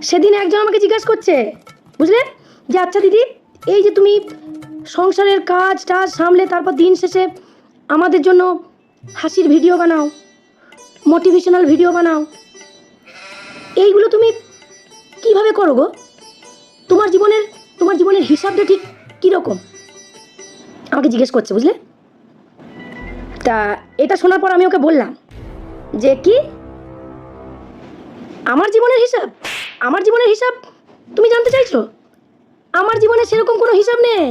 সেদিন একজন আমাকে জিজ্ঞাসা করছে, বুঝলে, যে আচ্ছা দিদি, এই যে তুমি সংসারের কাজ টাজ সামলে তারপর দিন শেষে আমাদের জন্য হাসির ভিডিও বানাও, মোটিভেশনাল ভিডিও বানাও, এইগুলো তুমি কিভাবে করো গো? তোমার জীবনের হিসাবটা ঠিক কীরকম আমাকে জিজ্ঞেস করছে, বুঝলে। তা এটা শোনার পর আমি ওকে বললাম যে কি আমার জীবনের হিসাব তুমি জানতে চাইছো? আমার জীবনে সেরকম কোনো হিসাব নেই।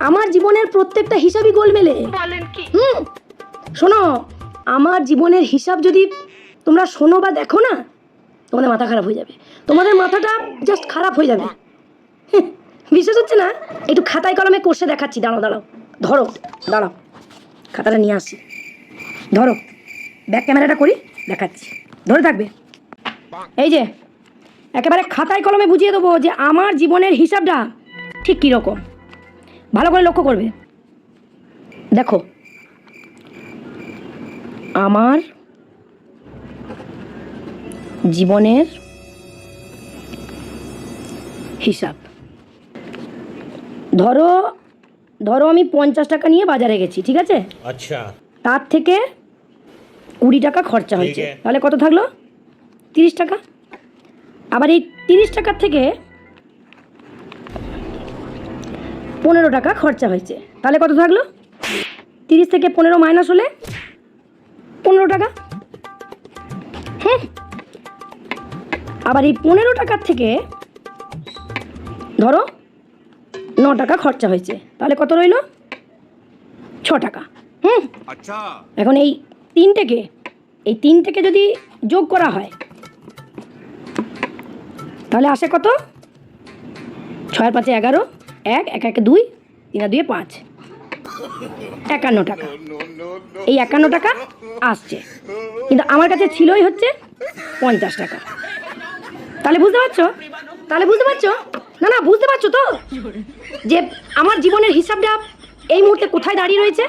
আমার জীবনের প্রত্যেকটা হিসাবই গোলমেলে। শোনো, আমার জীবনের হিসাব যদি তোমরা শোনো বা দেখো না, তোমাদের মাথা খারাপ হয়ে যাবে। তোমাদের মাথাটা জাস্ট খারাপ হয়ে যাবে। বিশ্বাস হচ্ছে না? একটু খাতায় কলমে কষে দেখাচ্ছি। দাঁড়াও, খাতাটা নিয়ে আসি। ধরো, ব্যাক ক্যামেরাটা করি, দেখাচ্ছি। ধরে থাকবে। এই যে একেবারে খাতায় কলমে বুঝিয়ে দেবো যে আমার জীবনের হিসাবটা ঠিক কীরকম। ভালো করে লক্ষ্য করবে। দেখো, আমার জীবনের হিসাব, ধরো আমি 50 টাকা নিয়ে বাজারে গেছি, ঠিক আছে? আচ্ছা। তার থেকে 20 টাকা খরচা হয়েছে, তাহলে কত থাকলো? 30 টাকা। আবার এই 30 টাকার থেকে 15 টাকা খরচা হয়েছে, তাহলে কত থাকলো? 30 থেকে 15 মাইনাস হলে 15 টাকা। আবার এই 15 টাকার থেকে ধরো 9 টাকা খরচা হয়েছে, তাহলে কত রইল? 6 টাকা। আচ্ছা। এখন এই তিনটেকে যদি যোগ করা হয় তাহলে আসে কত? 6 আর 5 11, 1 1 1 2, 3 আর 2 5, 51 টাকা। এই 51 টাকা আসছে, কিন্তু আমার কাছে ছিলই হচ্ছে 50 টাকা। তাহলে বুঝতে পারছো? না বুঝতে পারছো তো যে আমার জীবনের হিসাবটা এই মুহূর্তে কোথায় দাঁড়িয়ে রয়েছে?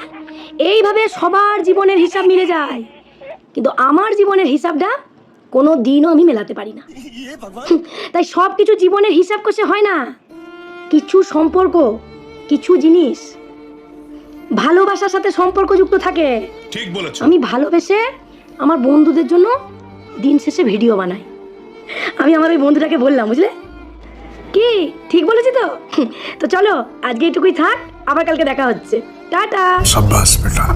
এইভাবে সবার জীবনের হিসাব মিলে যায়, কিন্তু আমার জীবনের হিসাবটা কোনো দিনও আমি মেলাতে পারি না। তাই সব কিছু জীবনের হিসাব কষে হয় না। কিছু সম্পর্ক, কিছু জিনিস ভালোবাসার সাথে সম্পর্কযুক্ত থাকে। ঠিক বলেছো। আমি ভালোবেসে আমার বন্ধুদের জন্য দিন শেষে ভিডিও বানাই। আমি আমার ওই বন্ধুটাকে বললাম, বুঝলে কি, ঠিক বলেছি তো? তো চলো আজকে এটুকুই থাক, আবার কালকে দেখা হচ্ছে। টাটা। শাবাশ বেটা।